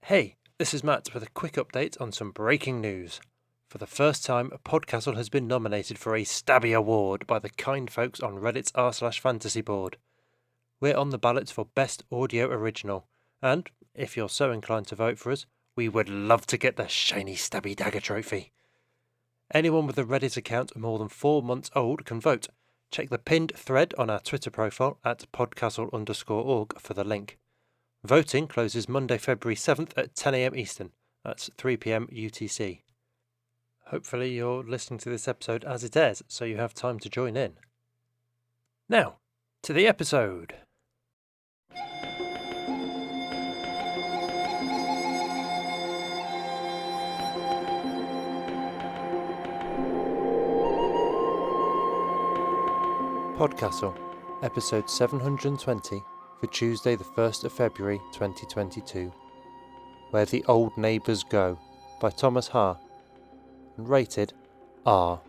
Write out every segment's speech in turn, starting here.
Hey, this is Matt with a quick update on some breaking news. For the first time, PodCastle has been nominated for a Stabby Award by the kind folks on Reddit's r/fantasy board. We're on the ballot for Best Audio Original, and if you're so inclined to vote for us, we would love to get the shiny Stabby Dagger trophy. Anyone with a Reddit account more than 4 months old can vote. Check the pinned thread on our Twitter profile at podcastle_org for the link. Voting closes Monday, February 7th at 10 a.m. Eastern. That's 3 p.m. UTC. Hopefully you're listening to this episode as it airs, so you have time to join in. Now, to the episode. PodCastle, episode 720 for Tuesday the 1st of February 2022. Where the Old Neighbours Go by Thomas Haar, and rated R.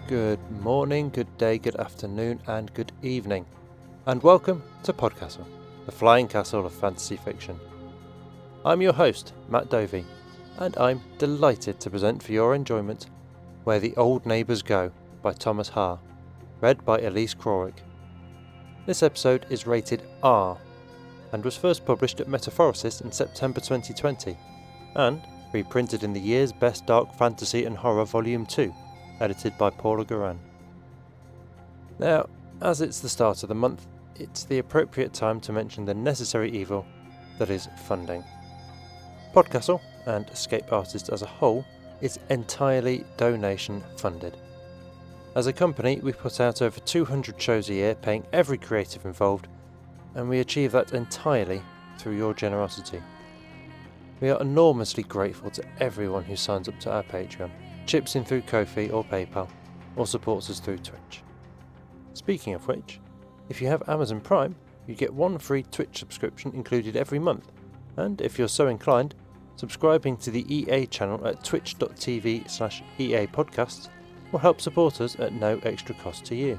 Good morning, good day, good afternoon, and good evening, and welcome to PodCastle, the flying castle of fantasy fiction. I'm your host, Matt Dovey, and I'm delighted to present for your enjoyment Where the Old Neighbours Go by Thomas Haar, read by Elise Crowick. This episode is rated R, and was first published at Metaphorosis in September 2020, and reprinted in the year's Best Dark Fantasy and Horror Volume 2, edited by Paula Guran. Now, as it's the start of the month, it's the appropriate time to mention the necessary evil that is funding. PodCastle, and Escape Artists as a whole, is entirely donation funded. As a company, we put out over 200 shows a year, paying every creative involved, and we achieve that entirely through your generosity. We are enormously grateful to everyone who signs up to our Patreon, chips in through Ko-fi or PayPal, or supports us through Twitch. Speaking of which, if you have Amazon Prime, you get one free Twitch subscription included every month, and if you're so inclined, subscribing to the EA channel at twitch.tv/EA podcasts will help support us at no extra cost to you.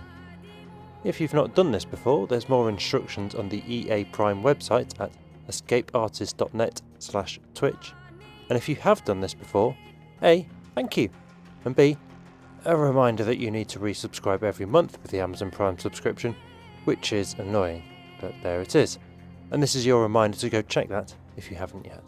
If you've not done this before, there's more instructions on the EA Prime website at escapeartist.net/Twitch, and if you have done this before, A, thank you, and B, a reminder that you need to resubscribe every month with the Amazon Prime subscription, which is annoying, but there it is, and this is your reminder to go check that if you haven't yet.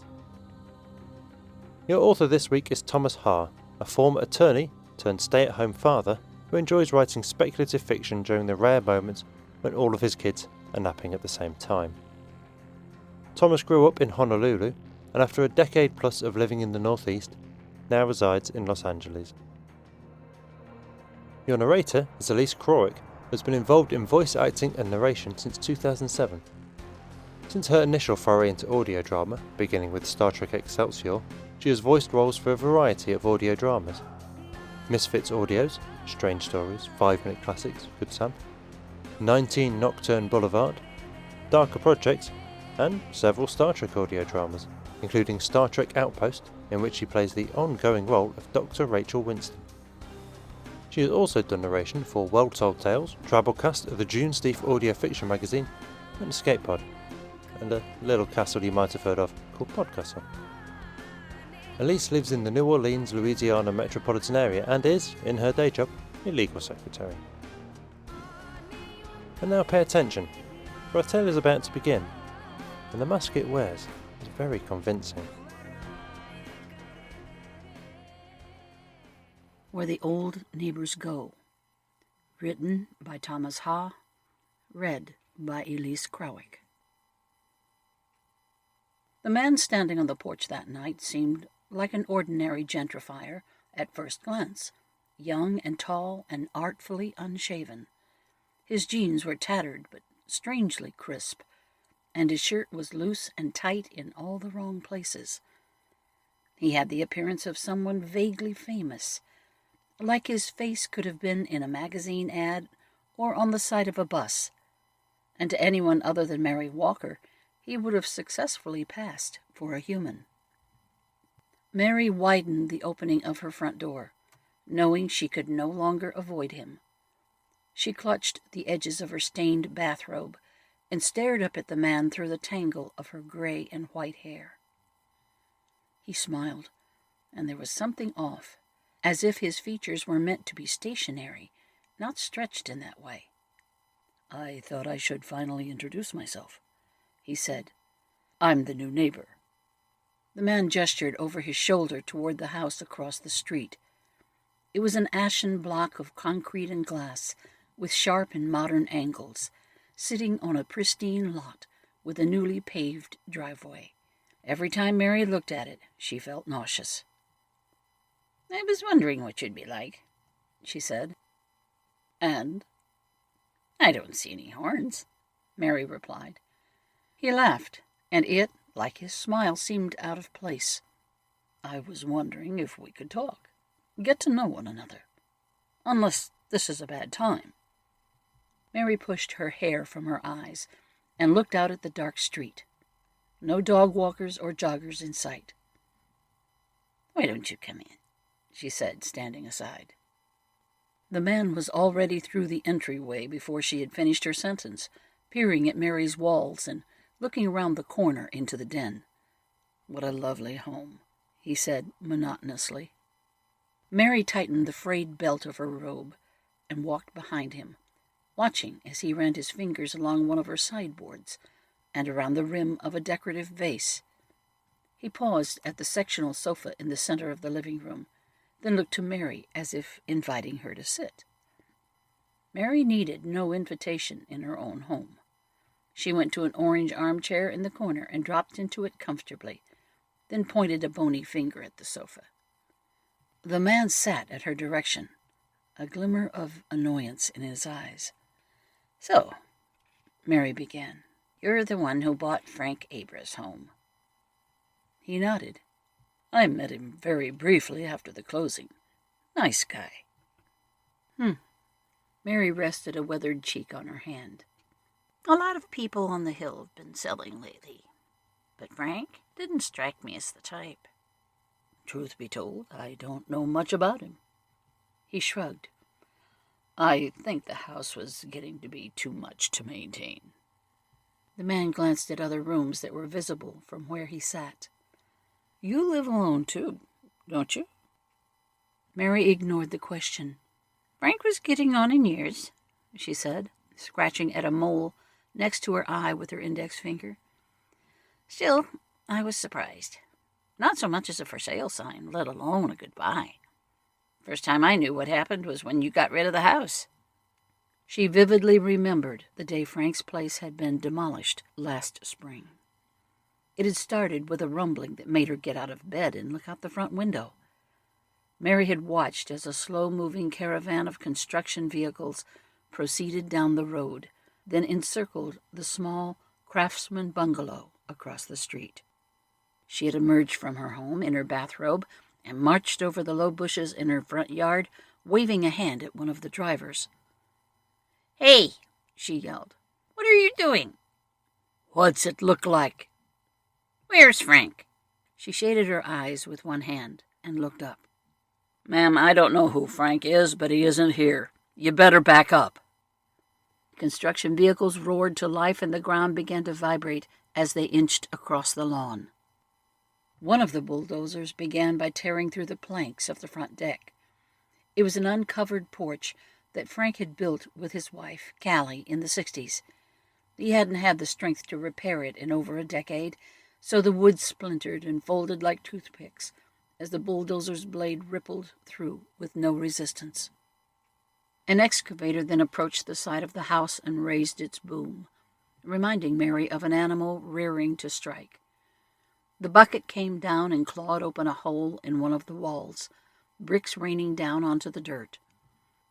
Your author this week is Thomas Haar, a former attorney turned stay-at-home father who enjoys writing speculative fiction during the rare moments when all of his kids are napping at the same time. Thomas grew up in Honolulu, and after a decade plus of living in the Northeast, now resides in Los Angeles. Your narrator is Elise Crowick, who has been involved in voice acting and narration since 2007. Since her initial foray into audio drama, beginning with Star Trek Excelsior, she has voiced roles for a variety of audio dramas. Misfits Audio's Strange Stories, 5-minute classics, Good Sam, 19 Nocturne Boulevard, Darker Projects, and several Star Trek audio dramas, including Star Trek Outpost, in which she plays the ongoing role of Dr. Rachel Winston. She has also done narration for Well Told Tales, Travelcast of the June Steve audio fiction magazine, and Escape Pod, and a little castle you might have heard of called PodCastle. Elise lives in the New Orleans, Louisiana metropolitan area and is, in her day job, a legal secretary. And now pay attention, for our tale is about to begin, and the mask it wears is very convincing. Where the Old Neighbours Go, written by Thomas Haar, read by Elise Crowick. The man standing on the porch that night seemed like an ordinary gentrifier at first glance, young and tall and artfully unshaven. His jeans were tattered but strangely crisp, and his shirt was loose and tight in all the wrong places. He had the appearance of someone vaguely famous, like his face could have been in a magazine ad or on the side of a bus, and to anyone other than Mary Walker, he would have successfully passed for a human. Mary widened the opening of her front door, knowing she could no longer avoid him. She clutched the edges of her stained bathrobe and stared up at the man through the tangle of her gray and white hair. He smiled, and there was something off, as if his features were meant to be stationary, not stretched in that way. "I thought I should finally introduce myself," he said. "I'm the new neighbor." The man gestured over his shoulder toward the house across the street. It was an ashen block of concrete and glass, with sharp and modern angles, sitting on a pristine lot with a newly paved driveway. Every time Mary looked at it, she felt nauseous. "I was wondering what you'd be like," she said. "And?" "I don't see any horns," Mary replied. He laughed, and it, like his smile, seemed out of place. "I was wondering if we could talk, get to know one another. Unless this is a bad time." Mary pushed her hair from her eyes and looked out at the dark street. No dog walkers or joggers in sight. "Why don't you come in?" she said, standing aside. The man was already through the entryway before she had finished her sentence, peering at Mary's walls and looking around the corner into the den. "What a lovely home," he said monotonously. Mary tightened the frayed belt of her robe and walked behind him, watching as he ran his fingers along one of her sideboards and around the rim of a decorative vase. He paused at the sectional sofa in the center of the living room, then looked to Mary as if inviting her to sit. Mary needed no invitation in her own home. She went to an orange armchair in the corner and dropped into it comfortably, then pointed a bony finger at the sofa. The man sat at her direction, a glimmer of annoyance in his eyes. "So," Mary began, "you're the one who bought Frank Abra's home." He nodded. "I met him very briefly after the closing. Nice guy." Mary rested a weathered cheek on her hand. "A lot of people on the hill have been selling lately, but Frank didn't strike me as the type." "Truth be told, I don't know much about him." He shrugged. "I think the house was getting to be too much to maintain." The man glanced at other rooms that were visible from where he sat. "You live alone, too, don't you?" Mary ignored the question. "Frank was getting on in years," she said, scratching at a mole next to her eye with her index finger. "Still, I was surprised. Not so much as a for sale sign, let alone a goodbye. First time I knew what happened was when you got rid of the house." She vividly remembered the day Frank's place had been demolished last spring. It had started with a rumbling that made her get out of bed and look out the front window. Mary had watched as a slow-moving caravan of construction vehicles proceeded down the road, then encircled the small craftsman bungalow across the street. She had emerged from her home in her bathrobe and marched over the low bushes in her front yard, waving a hand at one of the drivers. "Hey!" she yelled. "What are you doing?" "What's it look like?" "Where's Frank?" She shaded her eyes with one hand and looked up. "Ma'am, I don't know who Frank is, but he isn't here. You better back up." Construction vehicles roared to life and the ground began to vibrate as they inched across the lawn. One of the bulldozers began by tearing through the planks of the front deck. It was an uncovered porch that Frank had built with his wife, Callie, in the 60s. He hadn't had the strength to repair it in over a decade, so the wood splintered and folded like toothpicks as the bulldozer's blade rippled through with no resistance. An excavator then approached the side of the house and raised its boom, reminding Mary of an animal rearing to strike. The bucket came down and clawed open a hole in one of the walls, bricks raining down onto the dirt.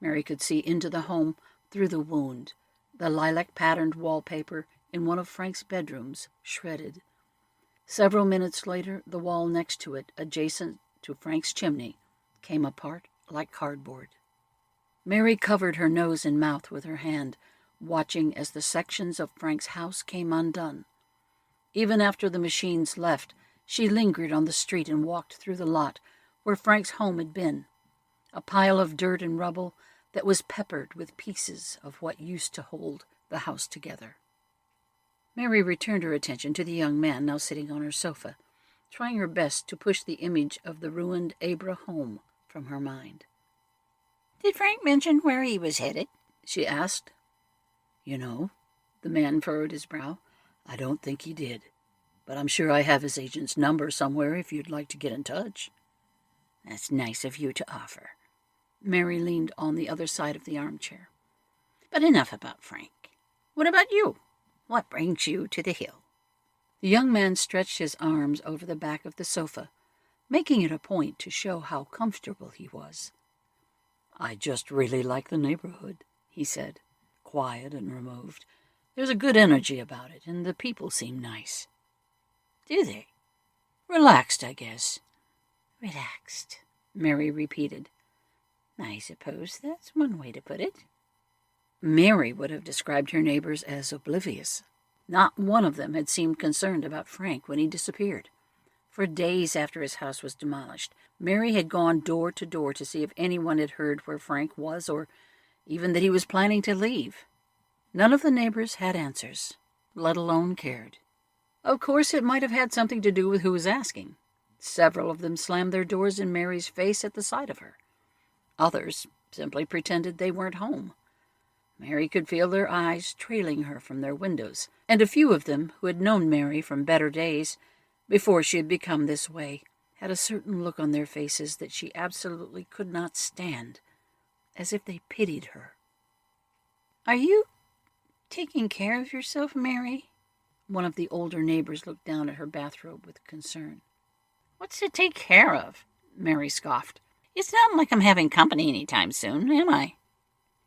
Mary could see into the home through the wound, the lilac-patterned wallpaper in one of Frank's bedrooms shredded. Several minutes later, the wall next to it, adjacent to Frank's chimney, came apart like cardboard. Mary covered her nose and mouth with her hand, watching as the sections of Frank's house came undone. Even after the machines left, she lingered on the street and walked through the lot where Frank's home had been, a pile of dirt and rubble that was peppered with pieces of what used to hold the house together. Mary returned her attention to the young man now sitting on her sofa, trying her best to push the image of the ruined Abra home from her mind. "Did Frank mention where he was headed?" she asked. "You know," the man furrowed his brow, "I don't think he did, but I'm sure I have his agent's number somewhere if you'd like to get in touch." "That's nice of you to offer." Mary leaned on the other side of the armchair. "But enough about Frank. What about you? What brings you to the hill?" The young man stretched his arms over the back of the sofa, making it a point to show how comfortable he was. "I just really like the neighborhood," he said, "quiet and removed. There's a good energy about it, and the people seem nice." "Do they?" "Relaxed, I guess." "Relaxed," Mary repeated. "I suppose that's one way to put it." Mary would have described her neighbors as oblivious. Not one of them had seemed concerned about Frank when he disappeared. For days after his house was demolished, Mary had gone door to door to see if anyone had heard where Frank was or even that he was planning to leave. None of the neighbors had answers, let alone cared. Of course, it might have had something to do with who was asking. Several of them slammed their doors in Mary's face at the sight of her. Others simply pretended they weren't home. Mary could feel their eyes trailing her from their windows, and a few of them, who had known Mary from better days, before she had become this way, had a certain look on their faces that she absolutely could not stand, as if they pitied her. "Are you taking care of yourself, Mary?" One of the older neighbors looked down at her bathrobe with concern. "What's to take care of?" Mary scoffed. "It's not like I'm having company any time soon, am I?"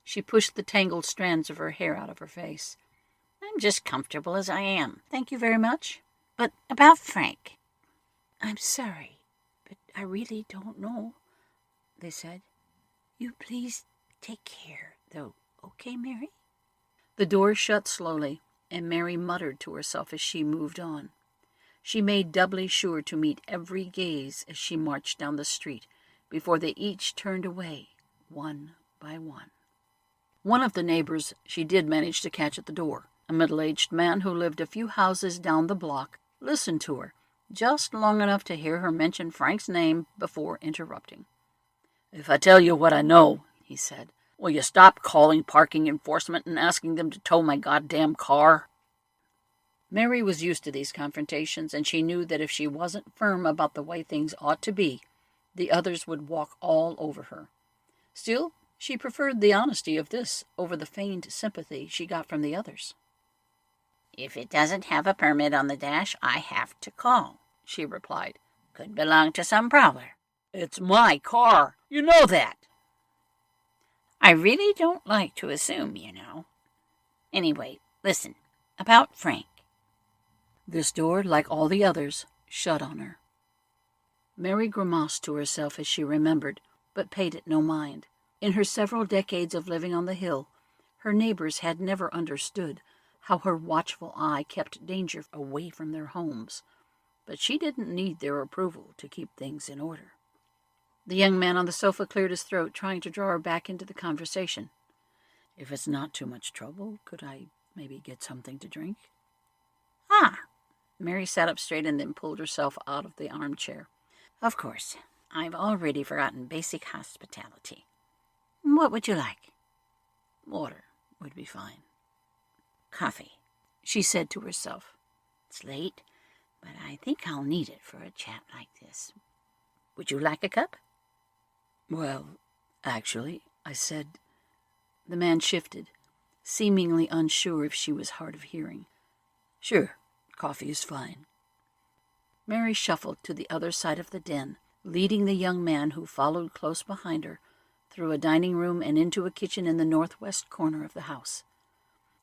She pushed the tangled strands of her hair out of her face. "I'm just comfortable as I am, thank you very much. But about Frank." "I'm sorry, but I really don't know," they said. "You please take care, though, okay, Mary?" The door shut slowly, and Mary muttered to herself as she moved on. She made doubly sure to meet every gaze as she marched down the street before they each turned away, one by one. One of the neighbors she did manage to catch at the door. A middle-aged man who lived a few houses down the block listened to her, just long enough to hear her mention Frank's name before interrupting. "If I tell you what I know," he said, "will you stop calling parking enforcement and asking them to tow my goddamn car?" Mary was used to these confrontations, and she knew that if she wasn't firm about the way things ought to be, the others would walk all over her. Still, she preferred the honesty of this over the feigned sympathy she got from the others. "If it doesn't have a permit on the dash, I have to call," she replied. "Could belong to some prowler." "It's my car. You know that." "I really don't like to assume, you know. Anyway, listen, about Frank." This door, like all the others, shut on her. Mary grimaced to herself as she remembered, but paid it no mind. In her several decades of living on the hill, her neighbors had never understood how her watchful eye kept danger away from their homes, but she didn't need their approval to keep things in order. The young man on the sofa cleared his throat, trying to draw her back into the conversation. "If it's not too much trouble, could I maybe get something to drink?" "Ah!" Mary sat up straight and then pulled herself out of the armchair. "Of course, I've already forgotten basic hospitality. What would you like?" "Water would be fine." "Coffee," she said to herself. "It's late, but I think I'll need it for a chat like this. Would you like a cup?" "Well, actually," I said. The man shifted, seemingly unsure if she was hard of hearing. "Sure, coffee is fine." Mary shuffled to the other side of the den, leading the young man, who followed close behind her, through a dining room and into a kitchen in the northwest corner of the house.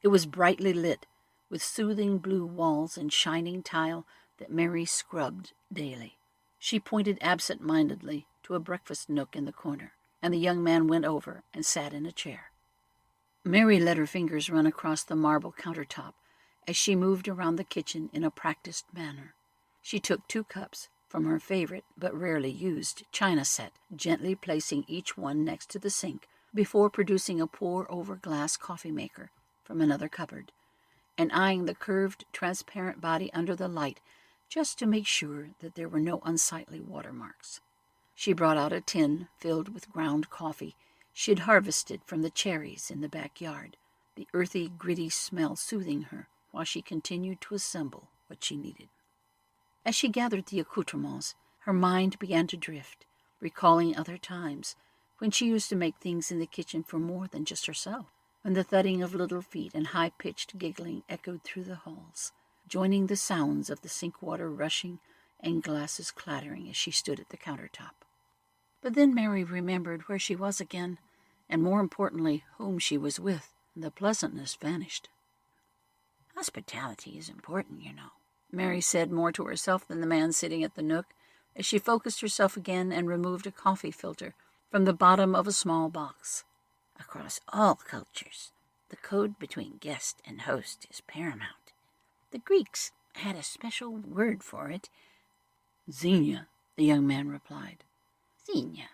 It was brightly lit, with soothing blue walls and shining tile that Mary scrubbed daily. She pointed absent-mindedly to a breakfast nook in the corner, and the young man went over and sat in a chair. Mary let her fingers run across the marble countertop as she moved around the kitchen in a practiced manner. She took 2 cups from her favorite but rarely used china set, gently placing each one next to the sink before producing a pour-over glass coffee maker from another cupboard, and eyeing the curved, transparent body under the light just to make sure that there were no unsightly watermarks. She brought out a tin filled with ground coffee she had harvested from the cherries in the backyard, the earthy, gritty smell soothing her while she continued to assemble what she needed. As she gathered the accoutrements, her mind began to drift, recalling other times when she used to make things in the kitchen for more than just herself, when the thudding of little feet and high-pitched giggling echoed through the halls, joining the sounds of the sink water rushing and glasses clattering as she stood at the countertop. But then Mary remembered where she was again, and more importantly, whom she was with, and the pleasantness vanished. "Hospitality is important, you know," Mary said more to herself than the man sitting at the nook, as she focused herself again and removed a coffee filter from the bottom of a small box. "Across all cultures, the code between guest and host is paramount. The Greeks had a special word for it." "Xenia," the young man replied. "Xenia."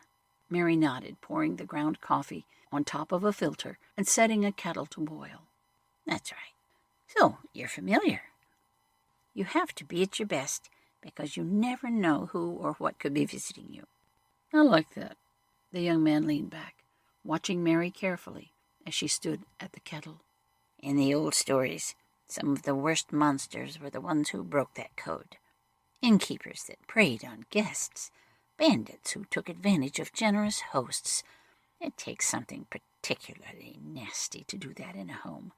Mary nodded, pouring the ground coffee on top of a filter and setting a kettle to boil. "That's right. So, you're familiar. You have to be at your best, because you never know who or what could be visiting you." "I like that." The young man leaned back, watching Mary carefully as she stood at the kettle. "In the old stories, some of the worst monsters were the ones who broke that code. Innkeepers that preyed on guests, bandits who took advantage of generous hosts. It takes something particularly nasty to do that in a home.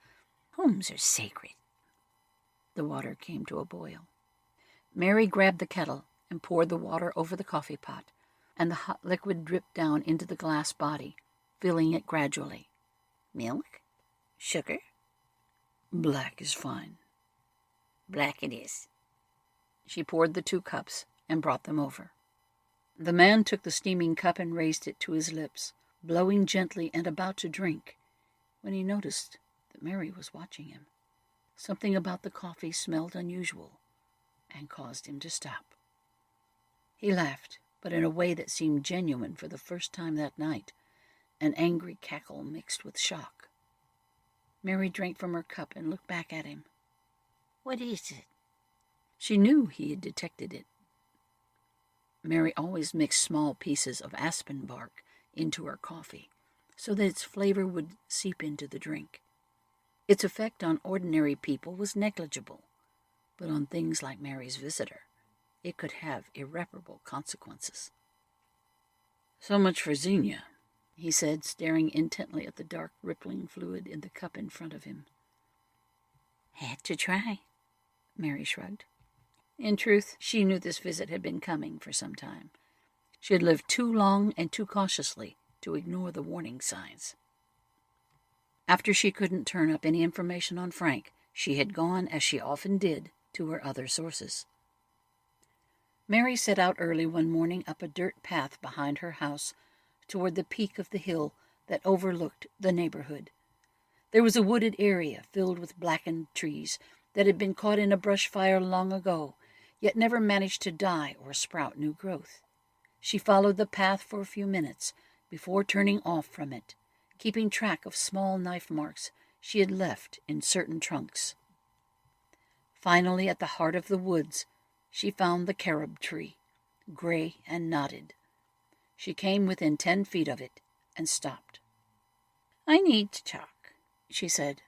Homes are sacred." The water came to a boil. Mary grabbed the kettle and poured the water over the coffee pot, and the hot liquid dripped down into the glass body, filling it gradually. "Milk? Sugar?" "Black is fine." "Black it is." She poured the 2 cups and brought them over. The man took the steaming cup and raised it to his lips, blowing gently and about to drink, when he noticed that Mary was watching him. Something about the coffee smelled unusual and caused him to stop. He laughed, but in a way that seemed genuine for the first time that night, an angry cackle mixed with shock. Mary drank from her cup and looked back at him. "What is it?" She knew he had detected it. Mary always mixed small pieces of aspen bark into her coffee, so that its flavor would seep into the drink. Its effect on ordinary people was negligible, but on things like Mary's visitor, it could have irreparable consequences. "So much for Xenia," he said, staring intently at the dark, rippling fluid in the cup in front of him. "Had to try," Mary shrugged. In truth, she knew this visit had been coming for some time. She had lived too long and too cautiously to ignore the warning signs. After she couldn't turn up any information on Frank, she had gone, as she often did, to her other sources. Mary set out early one morning up a dirt path behind her house toward the peak of the hill that overlooked the neighborhood. There was a wooded area filled with blackened trees that had been caught in a brush fire long ago, yet never managed to die or sprout new growth. She followed the path for a few minutes before turning off from it, keeping track of small knife marks she had left in certain trunks. Finally, at the heart of the woods, she found the carob tree, gray and knotted. She came within 10 feet of it and stopped. "I need to talk," she said.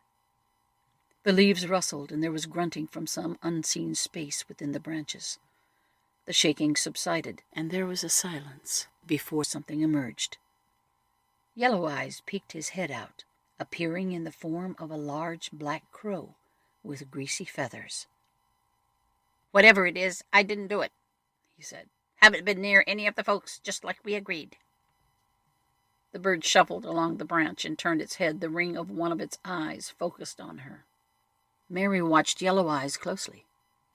The leaves rustled, and there was grunting from some unseen space within the branches. The shaking subsided, and there was a silence before something emerged. Yellow Eyes peeked his head out, appearing in the form of a large black crow with greasy feathers. "Whatever it is, I didn't do it," he said. "Haven't been near any of the folks, just like we agreed." The bird shuffled along the branch and turned its head, the ring of one of its eyes focused on her. Mary watched Yellow Eyes closely.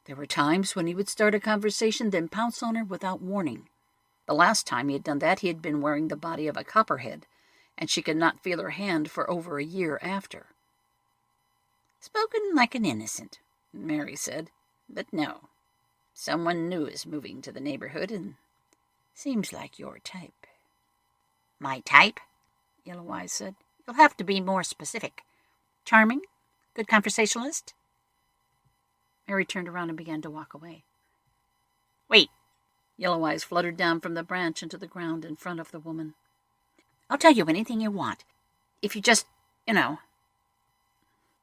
There were times when he would start a conversation, then pounce on her without warning. The last time he had done that, he had been wearing the body of a copperhead, and she could not feel her hand for over a year after. Spoken like an innocent, Mary said. But no, someone new is moving to the neighborhood and seems like your type. My type? Yellow Eyes said. You'll have to be more specific. Charming? Good conversationalist? Mary turned around and began to walk away. Wait! Yellow Eyes fluttered down from the branch into the ground in front of the woman. I'll tell you anything you want. If you just,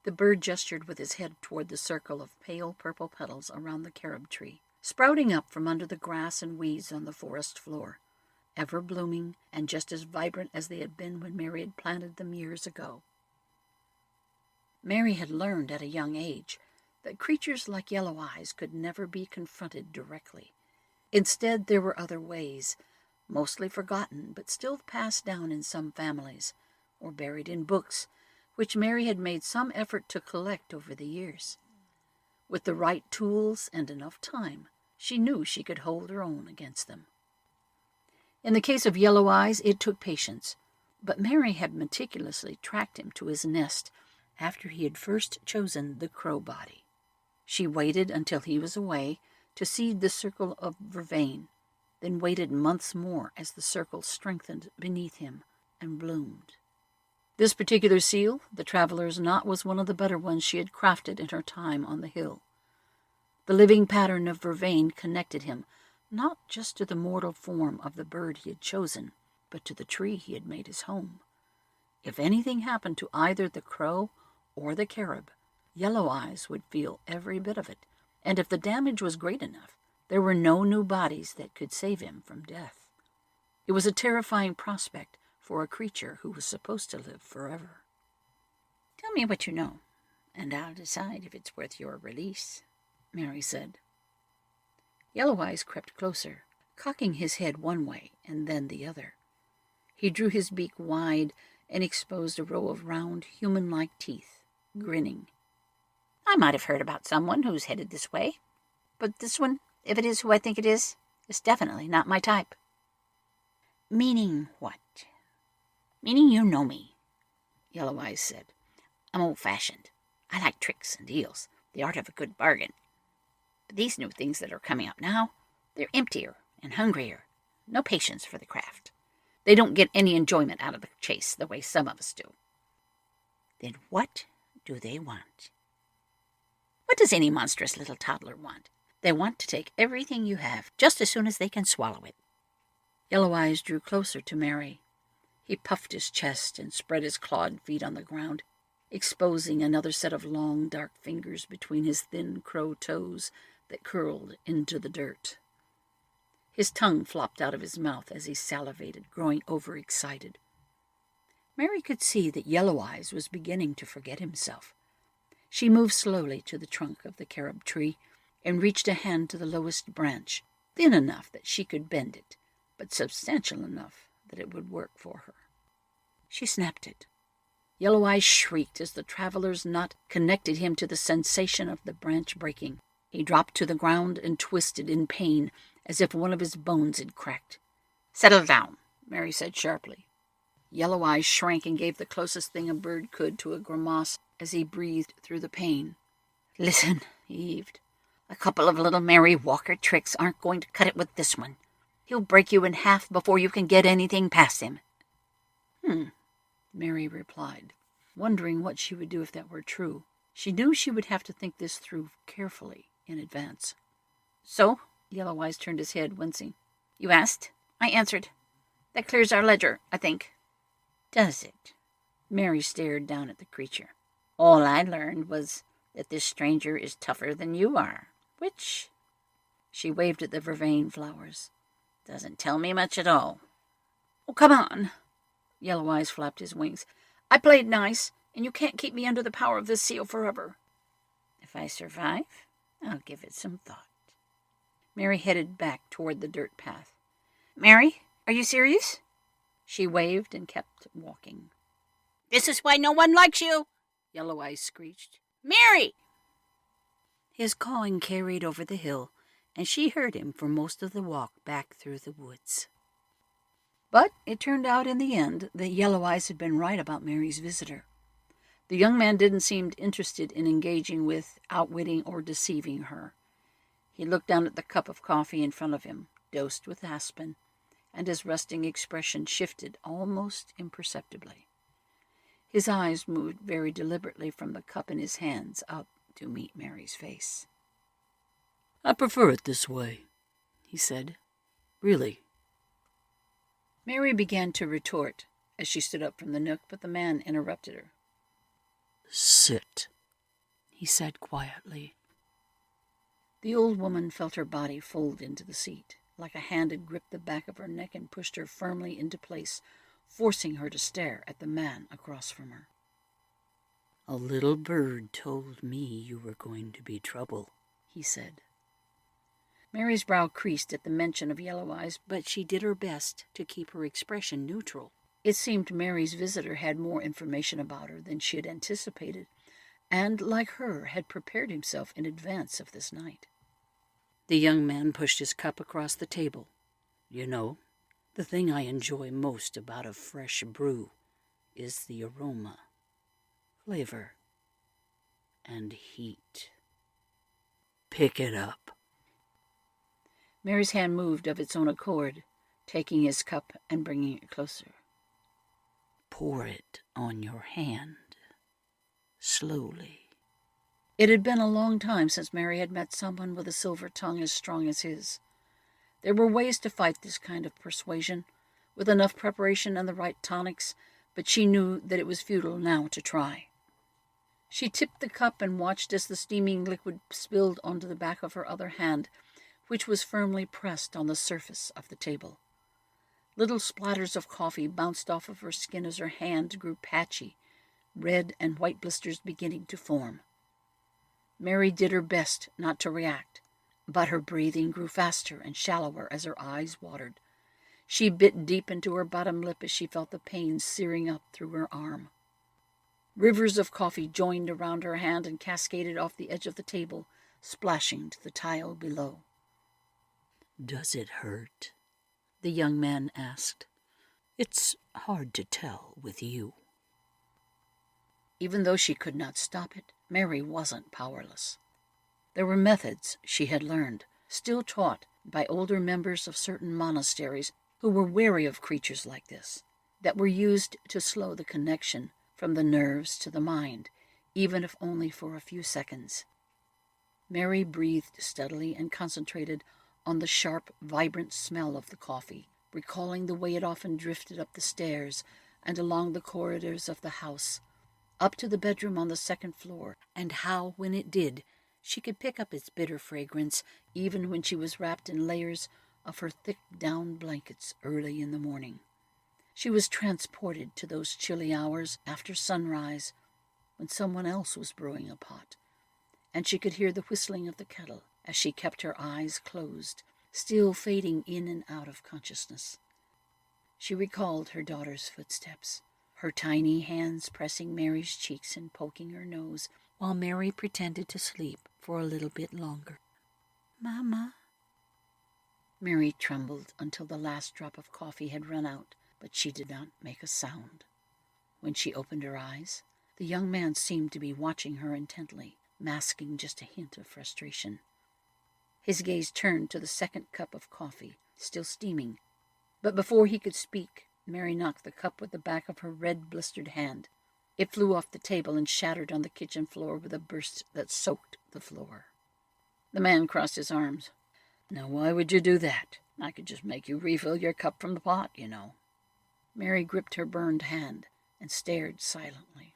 The bird gestured with his head toward the circle of pale purple petals around the carob tree, sprouting up from under the grass and weeds on the forest floor, ever blooming and just as vibrant as they had been when Mary had planted them years ago. Mary had learned at a young age that creatures like Yellow Eyes could never be confronted directly. Instead, there were other ways, mostly forgotten but still passed down in some families, or buried in books, which Mary had made some effort to collect over the years. With the right tools and enough time, she knew she could hold her own against them. In the case of Yellow Eyes, it took patience, but Mary had meticulously tracked him to his nest after he had first chosen the crow body. She waited until he was away to seed the circle of vervain, then waited months more as the circle strengthened beneath him and bloomed. This particular seal, the traveler's knot, was one of the better ones she had crafted in her time on the hill. The living pattern of vervain connected him not just to the mortal form of the bird he had chosen, but to the tree he had made his home. If anything happened to either the crow or the carob, Yellow Eyes would feel every bit of it, and if the damage was great enough, there were no new bodies that could save him from death. It was a terrifying prospect for a creature who was supposed to live forever. Tell me what you know, and I'll decide if it's worth your release, Mary said. Yellow Eyes crept closer, cocking his head one way and then the other. He drew his beak wide and exposed a row of round, human-like teeth, grinning. I might have heard about someone who's headed this way, but this one, if it is who I think it is definitely not my type. Meaning what? Meaning you know me, Yellow Eyes said. I'm old-fashioned. I like tricks and deals, the art of a good bargain. But these new things that are coming up now, they're emptier and hungrier. No patience for the craft. They don't get any enjoyment out of the chase the way some of us do. Then what do they want? What does any monstrous little toddler want? They want to take everything you have just as soon as they can swallow it. Yellow Eyes drew closer to Mary. He puffed his chest and spread his clawed feet on the ground, exposing another set of long, dark fingers between his thin crow toes that curled into the dirt. His tongue flopped out of his mouth as he salivated, growing overexcited. Mary could see that Yellow Eyes was beginning to forget himself. She moved slowly to the trunk of the carob tree and reached a hand to the lowest branch, thin enough that she could bend it, but substantial enough that it would work for her. She snapped it. Yellow Eyes shrieked as the traveler's knot connected him to the sensation of the branch breaking. He dropped to the ground and twisted in pain, as if one of his bones had cracked. Settle down, Mary said sharply. Yellow Eyes shrank and gave the closest thing a bird could to a grimace as he breathed through the pain. Listen, he heaved. A couple of little Mary Walker tricks aren't going to cut it with this one. He'll break you in half before you can get anything past him. Mary replied, wondering what she would do if that were true. She knew she would have to think this through carefully in advance. So, Yellow Eyes turned his head, wincing. You asked? I answered. That clears our ledger, I think. Does it? Mary stared down at the creature. All I learned was that this stranger is tougher than you are, which... She waved at the vervain flowers. Doesn't tell me much at all. Oh, come on. Yellow Eyes flapped his wings. I played nice, and you can't keep me under the power of this seal forever. If I survive, I'll give it some thought. Mary headed back toward the dirt path. Mary, are you serious? She waved and kept walking. This is why no one likes you, Yellow Eyes screeched. Mary! His cawing carried over the hill, and she heard him for most of the walk back through the woods. But it turned out in the end that Yellow Eyes had been right about Mary's visitor. The young man didn't seem interested in engaging with, outwitting, or deceiving her. He looked down at the cup of coffee in front of him, dosed with aspen, and his resting expression shifted almost imperceptibly. His eyes moved very deliberately from the cup in his hands up to meet Mary's face. "I prefer it this way," he said. "Really." Mary began to retort as she stood up from the nook, but the man interrupted her. "Sit," he said quietly. The old woman felt her body fold into the seat, like a hand had gripped the back of her neck and pushed her firmly into place, forcing her to stare at the man across from her. "A little bird told me you were going to be trouble," he said. Mary's brow creased at the mention of Yellow Eyes, but she did her best to keep her expression neutral. It seemed Mary's visitor had more information about her than she had anticipated, and, like her, had prepared himself in advance of this night. The young man pushed his cup across the table. "You know, the thing I enjoy most about a fresh brew is the aroma, flavor, and heat. Pick it up." Mary's hand moved of its own accord, taking his cup and bringing it closer. "Pour it on your hand, slowly." It had been a long time since Mary had met someone with a silver tongue as strong as his. There were ways to fight this kind of persuasion, with enough preparation and the right tonics, but she knew that it was futile now to try. She tipped the cup and watched as the steaming liquid spilled onto the back of her other hand, which was firmly pressed on the surface of the table. Little splatters of coffee bounced off of her skin as her hand grew patchy, red and white blisters beginning to form. Mary did her best not to react, but her breathing grew faster and shallower as her eyes watered. She bit deep into her bottom lip as she felt the pain searing up through her arm. Rivers of coffee joined around her hand and cascaded off the edge of the table, splashing to the tile below. "Does it hurt?" the young man asked. "It's hard to tell with you." Even though she could not stop it, Mary wasn't powerless. There were methods she had learned, still taught by older members of certain monasteries who were wary of creatures like this, that were used to slow the connection from the nerves to the mind, even if only for a few seconds. Mary breathed steadily and concentrated on the sharp, vibrant smell of the coffee, recalling the way it often drifted up the stairs and along the corridors of the house, up to the bedroom on the second floor, and how, when it did, she could pick up its bitter fragrance even when she was wrapped in layers of her thick down blankets early in the morning. She was transported to those chilly hours after sunrise when someone else was brewing a pot, and she could hear the whistling of the kettle as she kept her eyes closed, still fading in and out of consciousness. She recalled her daughter's footsteps, her tiny hands pressing Mary's cheeks and poking her nose, while Mary pretended to sleep for a little bit longer. "Mama." Mary trembled until the last drop of coffee had run out, but she did not make a sound. When she opened her eyes, the young man seemed to be watching her intently, masking just a hint of frustration. His gaze turned to the second cup of coffee, still steaming, but before he could speak, Mary knocked the cup with the back of her red, blistered hand. It flew off the table and shattered on the kitchen floor with a burst that soaked the floor. The man crossed his arms. "Now, why would you do that? I could just make you refill your cup from the pot, you know." Mary gripped her burned hand and stared silently.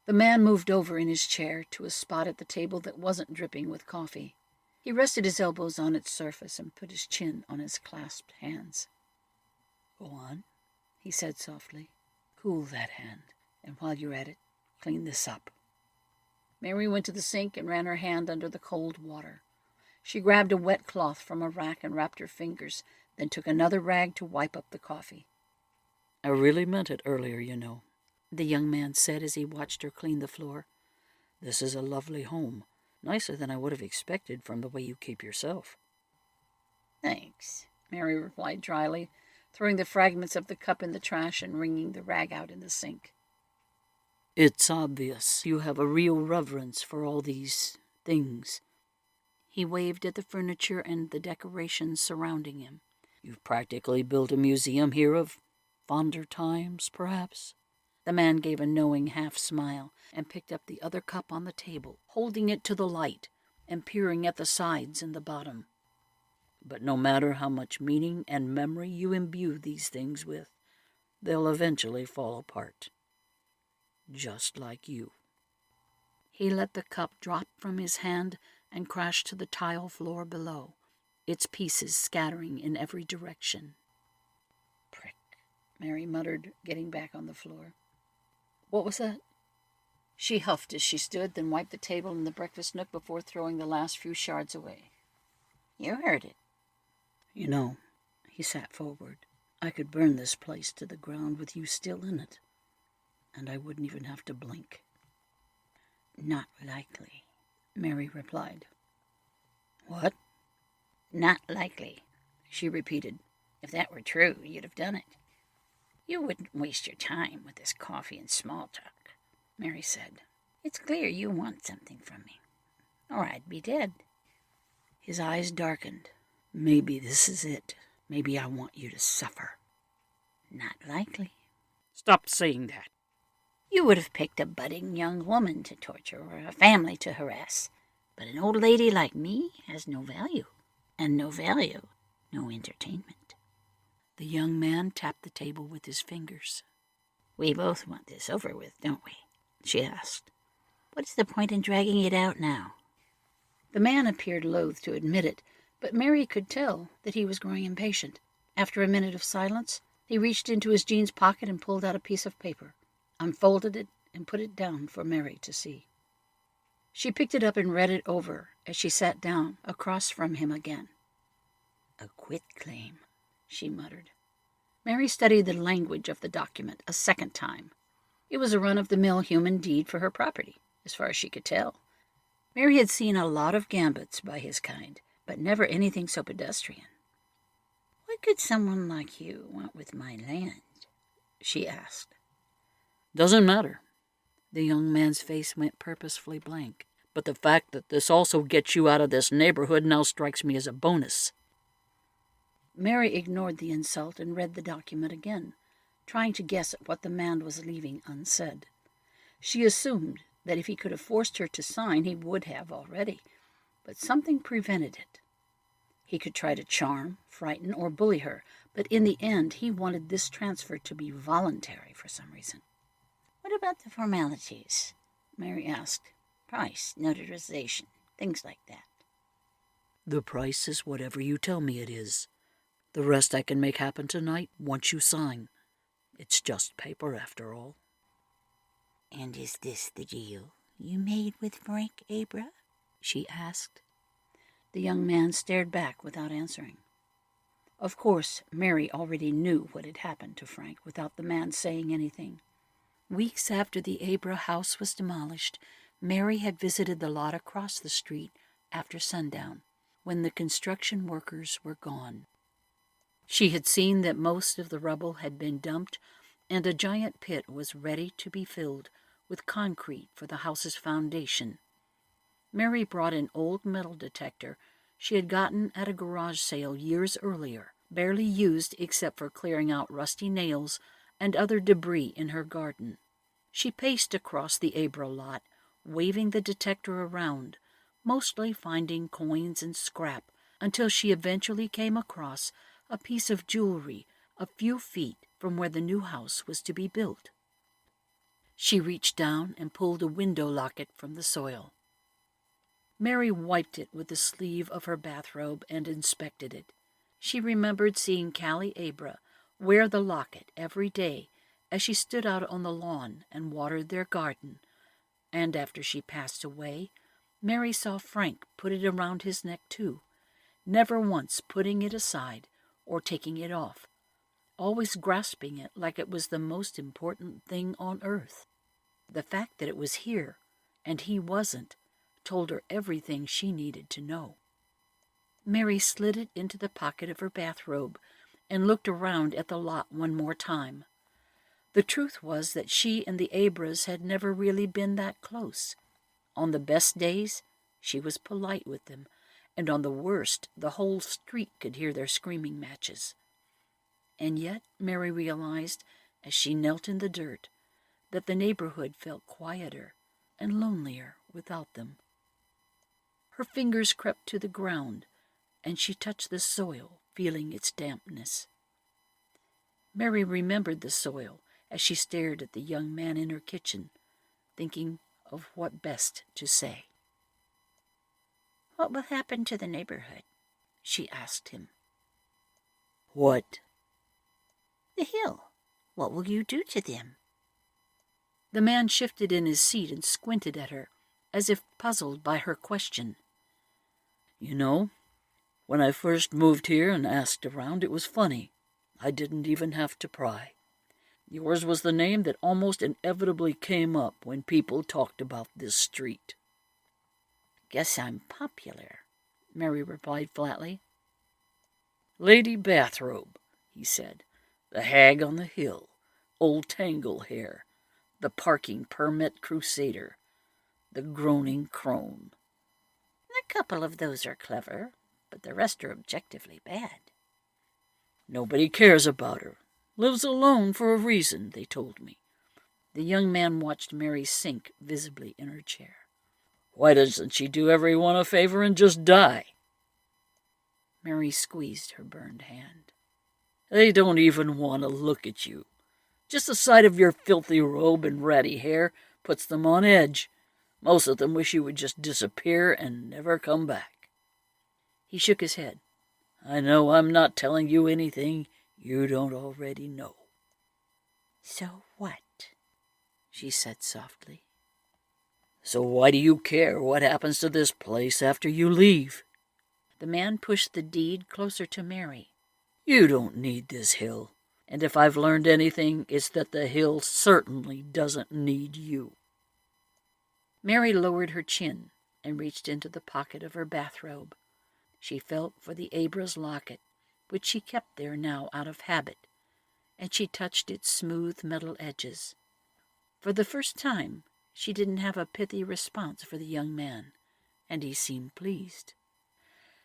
The man moved over in his chair to a spot at the table that wasn't dripping with coffee. He rested his elbows on its surface and put his chin on his clasped hands. "Go on," he said softly. "Cool that hand, and while you're at it, clean this up." Mary went to the sink and ran her hand under the cold water. She grabbed a wet cloth from a rack and wrapped her fingers, then took another rag to wipe up the coffee. "I really meant it earlier, you know," the young man said as he watched her clean the floor. "This is a lovely home, nicer than I would have expected from the way you keep yourself." "Thanks," Mary replied dryly, throwing the fragments of the cup in the trash and wringing the rag out in the sink. It's obvious you have a real reverence for all these things. He waved at the furniture and the decorations surrounding him. You've practically built a museum here of fonder times, perhaps? The man gave a knowing half-smile and picked up the other cup on the table, holding it to the light and peering at the sides and the bottom. But no matter how much meaning and memory you imbue these things with, they'll eventually fall apart. Just like you. He let the cup drop from his hand and crashed to the tile floor below, its pieces scattering in every direction. Prick, Mary muttered, getting back on the floor. What was that? She huffed as she stood, then wiped the table and the breakfast nook before throwing the last few shards away. You heard it. You know, he sat forward, I could burn this place to the ground with you still in it, and I wouldn't even have to blink. Not likely, Mary replied. What? Not likely, she repeated. If that were true, you'd have done it. You wouldn't waste your time with this coffee and small talk, Mary said. It's clear you want something from me, or I'd be dead. His eyes darkened. Maybe this is it. Maybe I want you to suffer. Not likely. Stop saying that. You would have picked a budding young woman to torture or a family to harass. But an old lady like me has no value. And no value, no entertainment. The young man tapped the table with his fingers. We both want this over with, don't we? She asked. What's the point in dragging it out now? The man appeared loath to admit it, but Mary could tell that he was growing impatient. After a minute of silence, he reached into his jeans pocket and pulled out a piece of paper, unfolded it, and put it down for Mary to see. She picked it up and read it over as she sat down across from him again. A quitclaim, she muttered. Mary studied the language of the document a second time. It was a run-of-the-mill human deed for her property, as far as she could tell. Mary had seen a lot of gambits by his kind, but never anything so pedestrian. What could someone like you want with my land? She asked. Doesn't matter. The young man's face went purposefully blank. But the fact that this also gets you out of this neighborhood now strikes me as a bonus. Mary ignored the insult and read the document again, trying to guess at what the man was leaving unsaid. She assumed that if he could have forced her to sign, he would have already, but something prevented it. He could try to charm, frighten, or bully her, but in the end he wanted this transfer to be voluntary for some reason. What about the formalities? Mary asked. Price, notarization, things like that. The price is whatever you tell me it is. The rest I can make happen tonight once you sign. It's just paper after all. And is this the deal you made with Frank Abra? She asked. The young man stared back without answering. Of course, Mary already knew what had happened to Frank without the man saying anything. Weeks after the Abra house was demolished, Mary had visited the lot across the street after sundown, when the construction workers were gone. She had seen that most of the rubble had been dumped, and a giant pit was ready to be filled with concrete for the house's foundation. Mary brought an old metal detector she had gotten at a garage sale years earlier, barely used except for clearing out rusty nails and other debris in her garden. She paced across the Abra lot, waving the detector around, mostly finding coins and scrap, until she eventually came across a piece of jewelry a few feet from where the new house was to be built. She reached down and pulled a window locket from the soil. Mary wiped it with the sleeve of her bathrobe and inspected it. She remembered seeing Callie Abra wear the locket every day as she stood out on the lawn and watered their garden, and after she passed away, Mary saw Frank put it around his neck too, never once putting it aside or taking it off, always grasping it like it was the most important thing on earth. The fact that it was here, and he wasn't, told her everything she needed to know. Mary slid it into the pocket of her bathrobe and looked around at the lot one more time. The truth was that she and the Abras had never really been that close. On the best days, she was polite with them, and on the worst, the whole street could hear their screaming matches. And yet, Mary realized, as she knelt in the dirt, that the neighborhood felt quieter and lonelier without them. Her fingers crept to the ground, and she touched the soil, feeling its dampness. Mary remembered the soil as she stared at the young man in her kitchen, thinking of what best to say. "What will happen to the neighborhood?" she asked him. "What?" "The hill. What will you do to them?" The man shifted in his seat and squinted at her, as if puzzled by her question. "You know, when I first moved here and asked around, it was funny. I didn't even have to pry. Yours was the name that almost inevitably came up when people talked about this street." "Guess I'm popular," Mary replied flatly. "Lady Bathrobe," he said. "The hag on the hill. Old Tanglehair. The parking permit crusader. The groaning crone." "A couple of those are clever, but the rest are objectively bad." "Nobody cares about her. Lives alone for a reason, they told me." The young man watched Mary sink visibly in her chair. "Why doesn't she do everyone a favor and just die?" Mary squeezed her burned hand. "They don't even want to look at you. Just the sight of your filthy robe and ratty hair puts them on edge. Most of them wish you would just disappear and never come back." He shook his head. "I know I'm not telling you anything you don't already know." "So what?" she said softly. "So why do you care what happens to this place after you leave?" The man pushed the deed closer to Mary. "You don't need this hill, and if I've learned anything, it's that the hill certainly doesn't need you." Mary lowered her chin and reached into the pocket of her bathrobe. She felt for the Abra's locket, which she kept there now out of habit, and she touched its smooth metal edges. For the first time, she didn't have a pithy response for the young man, and he seemed pleased.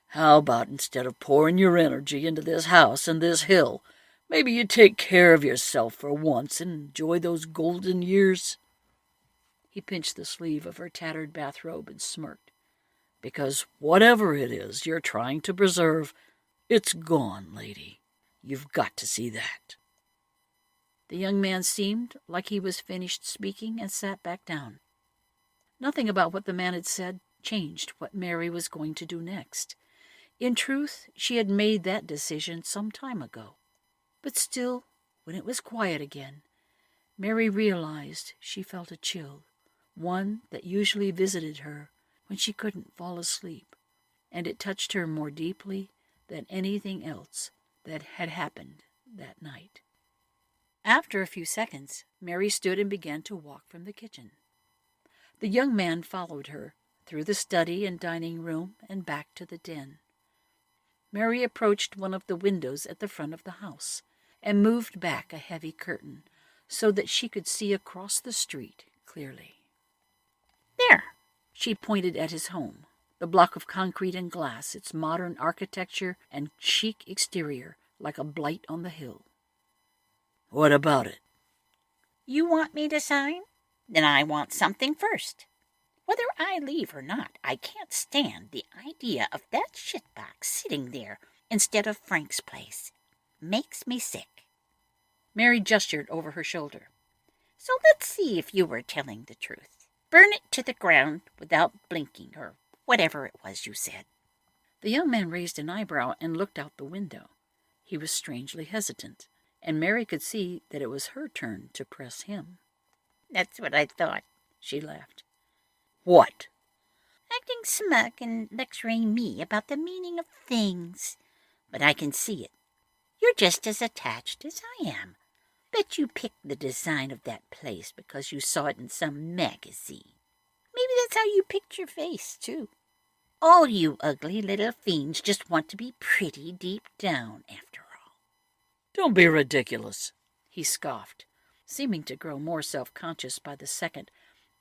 "How about instead of pouring your energy into this house and this hill, maybe you take care of yourself for once and enjoy those golden years?" He pinched the sleeve of her tattered bathrobe and smirked. "Because whatever it is you're trying to preserve, it's gone, lady. You've got to see that." The young man seemed like he was finished speaking and sat back down. Nothing about what the man had said changed what Mary was going to do next. In truth, she had made that decision some time ago. But still, when it was quiet again, Mary realized she felt a chill, one that usually visited her when she couldn't fall asleep, and it touched her more deeply than anything else that had happened that night. After a few seconds, Mary stood and began to walk from the kitchen. The young man followed her through the study and dining room and back to the den. Mary approached one of the windows at the front of the house and moved back a heavy curtain so that she could see across the street clearly. "There," she pointed at his home, the block of concrete and glass, its modern architecture and chic exterior like a blight on the hill. "What about it?" "You want me to sign? Then I want something first. Whether I leave or not, I can't stand the idea of that shitbox sitting there instead of Frank's place. Makes me sick." Mary gestured over her shoulder. "So let's see if you were telling the truth. Burn it to the ground without blinking, or whatever it was you said." The young man raised an eyebrow and looked out the window. He was strangely hesitant, and Mary could see that it was her turn to press him. "That's what I thought," she laughed. "What?" "Acting smug and lecturing me about the meaning of things. But I can see it. You're just as attached as I am. Bet you picked the design of that place because you saw it in some magazine. Maybe that's how you picked your face, too. All you ugly little fiends just want to be pretty deep down, after all." "Don't be ridiculous," he scoffed. seeming to grow more self-conscious by the second,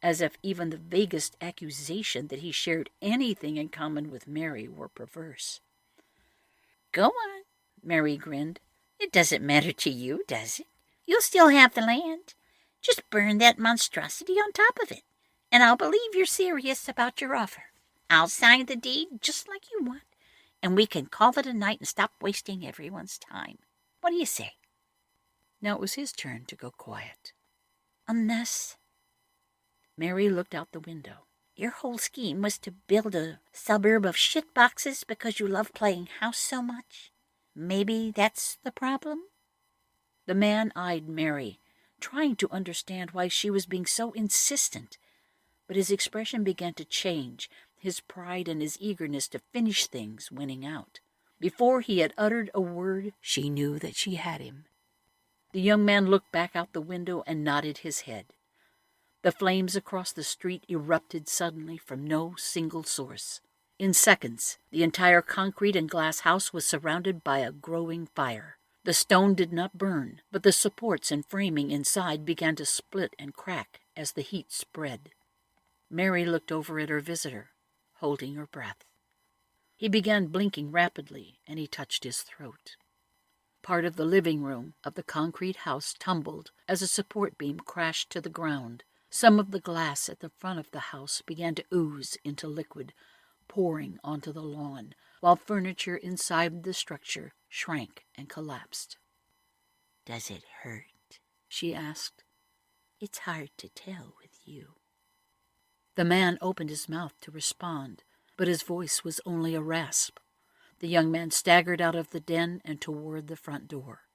as if even the vaguest accusation that he shared anything in common with Mary were perverse. "Go on," Mary grinned. "It doesn't matter to you, does it? You'll still have the land. Just burn that monstrosity on top of it, and I'll believe you're serious about your offer. I'll sign the deed just like you want, and we can call it a night and stop wasting everyone's time. What do you say?" Now it was his turn to go quiet. "Unless—" Mary looked out the window. "Your whole scheme was to build a suburb of shit boxes because you love playing house so much? Maybe that's the problem?" The man eyed Mary, trying to understand why she was being so insistent, but his expression began to change, his pride and his eagerness to finish things winning out. Before he had uttered a word, she knew that she had him. The young man looked back out the window and nodded his head. The flames across the street erupted suddenly from no single source. In seconds, the entire concrete and glass house was surrounded by a growing fire. The stone did not burn, but the supports and framing inside began to split and crack as the heat spread. Mary looked over at her visitor, holding her breath. He began blinking rapidly, and he touched his throat. Part of the living room of the concrete house tumbled as a support beam crashed to the ground. Some of the glass at the front of the house began to ooze into liquid, pouring onto the lawn, while furniture inside the structure shrank and collapsed. "Does it hurt?" she asked. "It's hard to tell with you." The man opened his mouth to respond, but his voice was only a rasp. The young man staggered out of the den and toward the front door.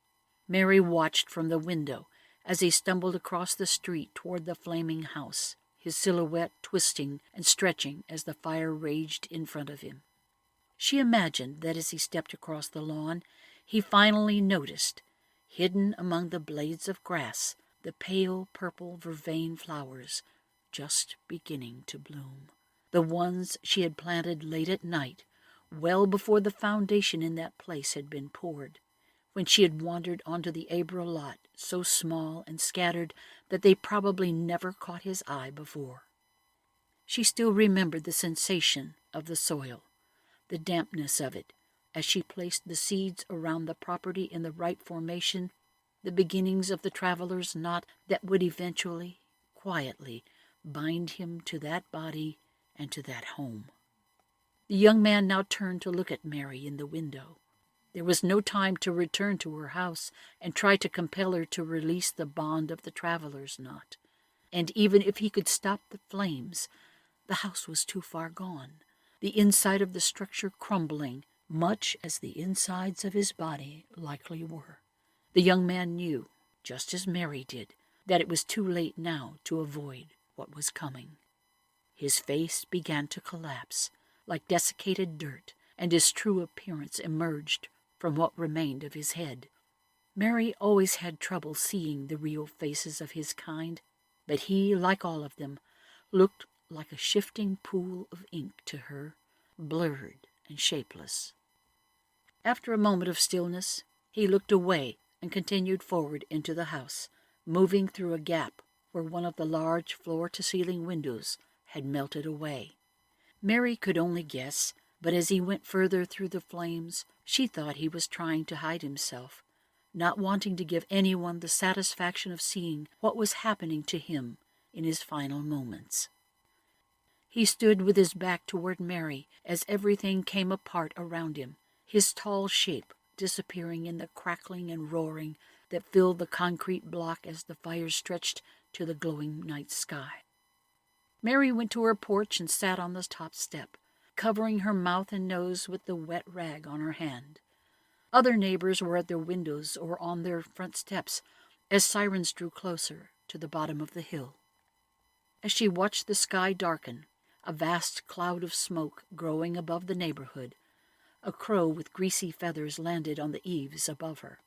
Mary watched from the window as he stumbled across the street toward the flaming house, his silhouette twisting and stretching as the fire raged in front of him. She imagined that as he stepped across the lawn, he finally noticed, hidden among the blades of grass, the pale purple vervain flowers just beginning to bloom. The ones she had planted late at night, well before the foundation in that place had been poured, when she had wandered onto the Abra lot, so small and scattered that they probably never caught his eye before. She still remembered the sensation of the soil, the dampness of it, as she placed the seeds around the property in the right formation, the beginnings of the traveler's knot that would eventually, quietly, bind him to that body and to that home. The young man now turned to look at Mary in the window. There was no time to return to her house and try to compel her to release the bond of the traveler's knot. And even if he could stop the flames, the house was too far gone, the inside of the structure crumbling, much as the insides of his body likely were. The young man knew, just as Mary did, that it was too late now to avoid what was coming. His face began to collapse like desiccated dirt, and his true appearance emerged from what remained of his head. Mary always had trouble seeing the real faces of his kind, but he, like all of them, looked like a shifting pool of ink to her, blurred and shapeless. After a moment of stillness, he looked away and continued forward into the house, moving through a gap where one of the large floor-to-ceiling windows had melted away. Mary could only guess, but as he went further through the flames, she thought he was trying to hide himself, not wanting to give anyone the satisfaction of seeing what was happening to him in his final moments. He stood with his back toward Mary as everything came apart around him, his tall shape disappearing in the crackling and roaring that filled the concrete block as the fire stretched to the glowing night sky. Mary went to her porch and sat on the top step, covering her mouth and nose with the wet rag on her hand. Other neighbors were at their windows or on their front steps as sirens drew closer to the bottom of the hill. As she watched the sky darken, a vast cloud of smoke growing above the neighborhood, a crow with greasy feathers landed on the eaves above her.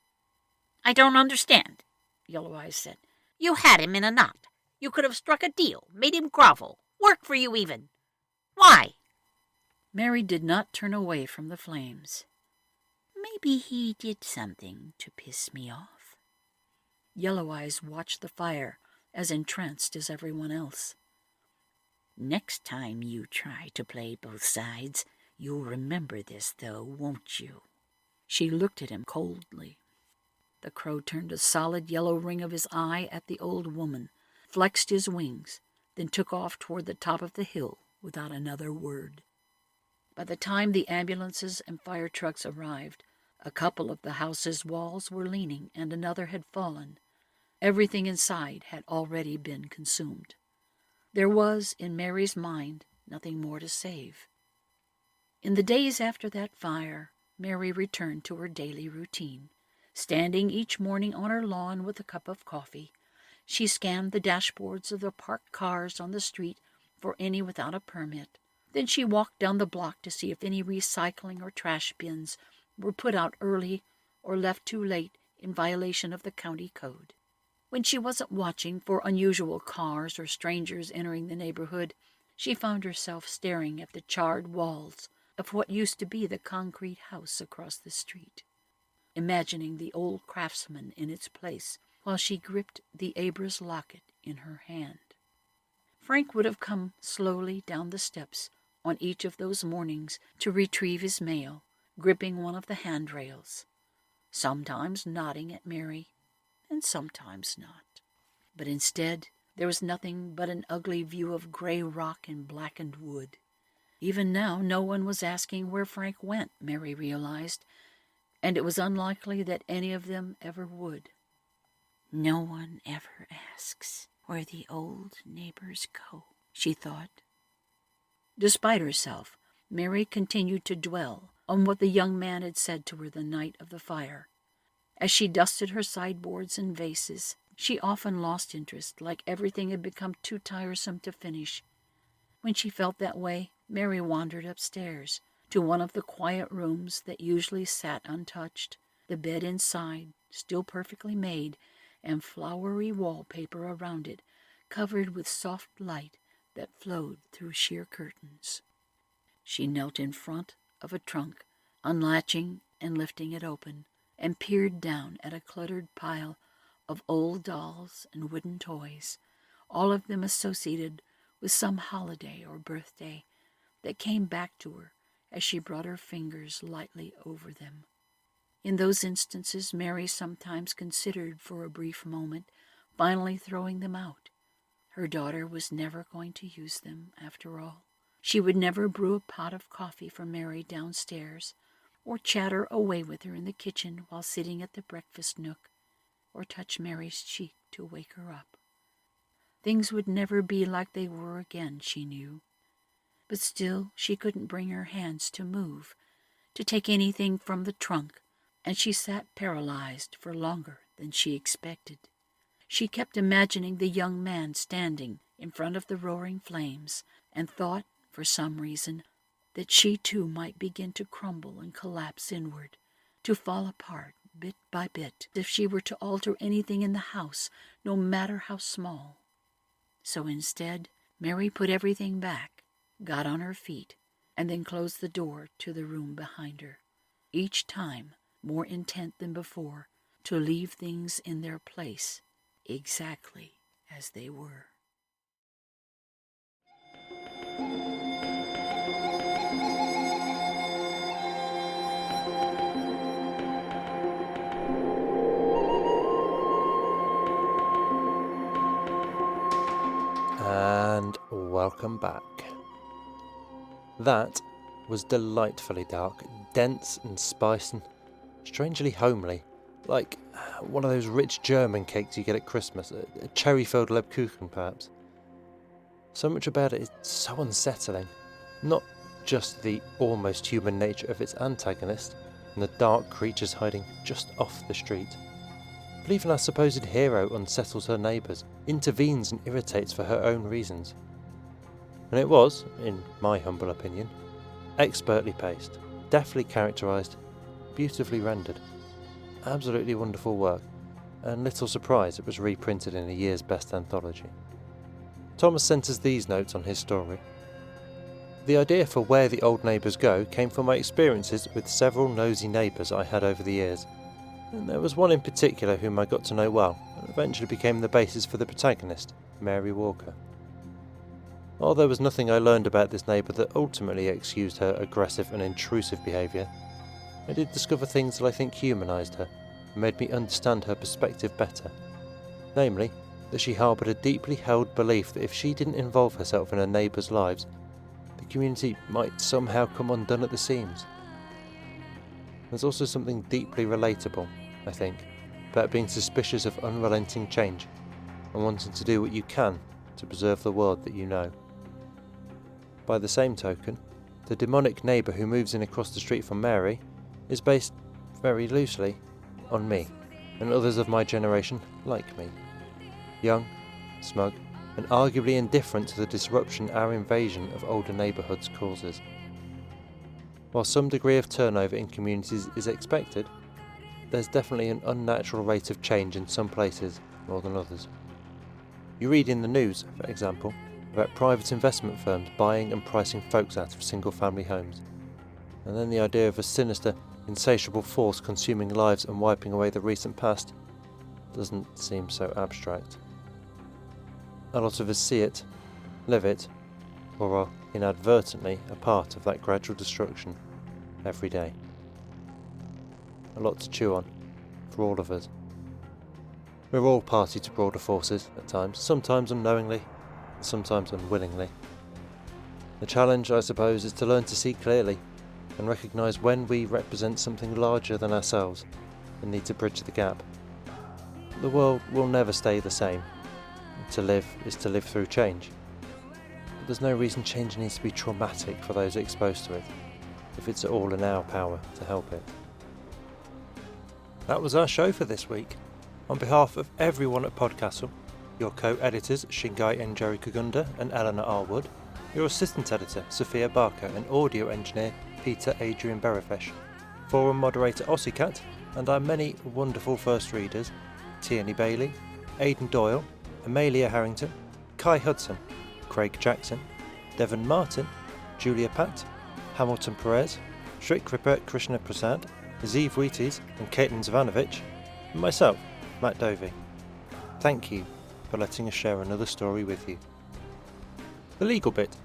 "I don't understand," Yellow Eyes said. "You had him in a knot. You could have struck a deal, made him grovel, work for you even. Why?" Mary did not turn away from the flames. "Maybe he did something to piss me off." Yellow Eyes watched the fire, as entranced as everyone else. Next time you try to play both sides, you'll remember this, though, won't you? She looked at him coldly. The crow turned a solid yellow ring of his eye at the old woman, flexed his wings, then took off toward the top of the hill without another word. By the time the ambulances and fire trucks arrived, a couple of the house's walls were leaning and another had fallen. Everything inside had already been consumed. There was, in Mary's mind, nothing more to save. In the days after that fire, Mary returned to her daily routine. Standing each morning on her lawn with a cup of coffee, she scanned the dashboards of the parked cars on the street for any without a permit. Then she walked down the block to see if any recycling or trash bins were put out early or left too late in violation of the county code. When she wasn't watching for unusual cars or strangers entering the neighborhood, she found herself staring at the charred walls of what used to be the concrete house across the street, imagining the old craftsman in its place while she gripped the Abra's locket in her hand. Frank would have come slowly down the steps on each of those mornings to retrieve his mail, gripping one of the handrails, sometimes nodding at Mary, and sometimes not. But instead, there was nothing but an ugly view of gray rock and blackened wood. Even now, no one was asking where Frank went, Mary realized, and it was unlikely that any of them ever would. No one ever asks where the old neighbors go, she thought. Despite herself, Mary continued to dwell on what the young man had said to her the night of the fire. As she dusted her sideboards and vases, she often lost interest, like everything had become too tiresome to finish. When she felt that way, Mary wandered upstairs to one of the quiet rooms that usually sat untouched, the bed inside still perfectly made, and flowery wallpaper around it, covered with soft light that flowed through sheer curtains. She knelt in front of a trunk, unlatching and lifting it open, and peered down at a cluttered pile of old dolls and wooden toys, all of them associated with some holiday or birthday that came back to her as she brought her fingers lightly over them. In those instances, Mary sometimes considered for a brief moment finally throwing them out. Her daughter was never going to use them, after all. She would never brew a pot of coffee for Mary downstairs, or chatter away with her in the kitchen while sitting at the breakfast nook, or touch Mary's cheek to wake her up. Things would never be like they were again, she knew. But still, she couldn't bring her hands to move, to take anything from the trunk, and she sat paralyzed for longer than she expected. She kept imagining the young man standing in front of the roaring flames, and thought, for some reason, that she too might begin to crumble and collapse inward, to fall apart bit by bit, if she were to alter anything in the house, no matter how small. So instead, Mary put everything back, got on her feet, and then closed the door to the room behind her, each time more intent than before to leave things in their place, exactly as they were. And welcome back. That was delightfully dark, dense and spiced and strangely homely, like one of those rich German cakes you get at Christmas, a cherry-filled Lebkuchen perhaps. So much about it is so unsettling, not just the almost human nature of its antagonist and the dark creatures hiding just off the street, but even our supposed hero unsettles her neighbours, intervenes and irritates for her own reasons. And it was, in my humble opinion, expertly paced, deftly characterised, beautifully rendered. Absolutely wonderful work, and little surprise it was reprinted in a year's best anthology. Thomas sent us these notes on his story. The idea for Where the Old Neighbours Go came from my experiences with several nosy neighbours I had over the years. And there was one in particular whom I got to know well, and eventually became the basis for the protagonist, Mary Walker. While there was nothing I learned about this neighbour that ultimately excused her aggressive and intrusive behaviour, I did discover things that I think humanised her and made me understand her perspective better. Namely, that she harboured a deeply held belief that if she didn't involve herself in her neighbours' lives, the community might somehow come undone at the seams. There's also something deeply relatable, I think, about being suspicious of unrelenting change and wanting to do what you can to preserve the world that you know. By the same token, the demonic neighbour who moves in across the street from Mary is based, very loosely, on me and others of my generation like me. Young, smug, and arguably indifferent to the disruption our invasion of older neighbourhoods causes. While some degree of turnover in communities is expected, there's definitely an unnatural rate of change in some places more than others. You read in the news, for example, about private investment firms buying and pricing folks out of single-family homes, and then the idea of a sinister, insatiable force consuming lives and wiping away the recent past doesn't seem so abstract. A lot of us see it, live it, or are inadvertently a part of that gradual destruction every day. A lot to chew on, for all of us. We're all party to broader forces at times, sometimes unknowingly, sometimes unwillingly. The challenge, I suppose, is to learn to see clearly and recognise when we represent something larger than ourselves and need to bridge the gap. The world will never stay the same. To live is to live through change. But there's no reason change needs to be traumatic for those exposed to it, if it's at all in our power to help it. That was our show for this week. On behalf of everyone at PodCastle, your co-editors Shingai Njeri Kagunda and Eleanor R. Wood, your assistant editor Sophia Barker and audio engineer Peter Adrian Berefesh, forum moderator Ossicat, and our many wonderful first readers Tierney Bailey, Aidan Doyle, Amelia Harrington, Kai Hudson, Craig Jackson, Devon Martin, Julia Patt, Hamilton Perez, Sri Kripa Krishna Prasad, Zeev Wheaties and Caitlin Zvanovich, and myself, Matt Dovey. Thank you for letting us share another story with you. The legal bit.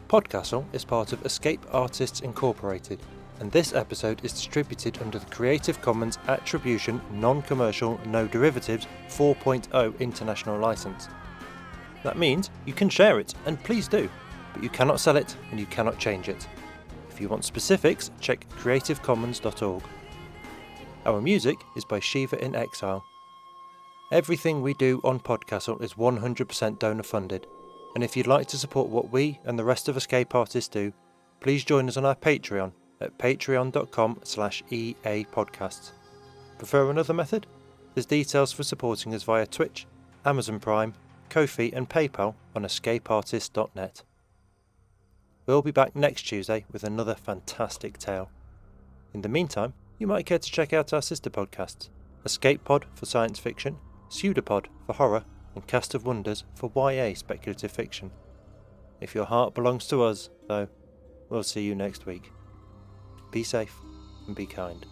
PodCastle is part of Escape Artists Incorporated, and this episode is distributed under the Creative Commons Attribution Non-Commercial No Derivatives 4.0 International License. That means you can share it, and please do, but you cannot sell it and you cannot change it. If you want specifics, check creativecommons.org. Our music is by Shiva in Exile. Everything we do on PodCastle is 100% donor funded, and if you'd like to support what we and the rest of Escape Artists do, please join us on our Patreon at patreon.com/EAPodcasts. Prefer another method? There's details for supporting us via Twitch, Amazon Prime, Ko-fi and PayPal on escapeartist.net. We'll be back next Tuesday with another fantastic tale. In the meantime, you might care to check out our sister podcasts, Escape Pod for science fiction, Pseudopod for horror, and Cast of Wonders for YA speculative fiction. If your heart belongs to us, though, we'll see you next week. Be safe and be kind.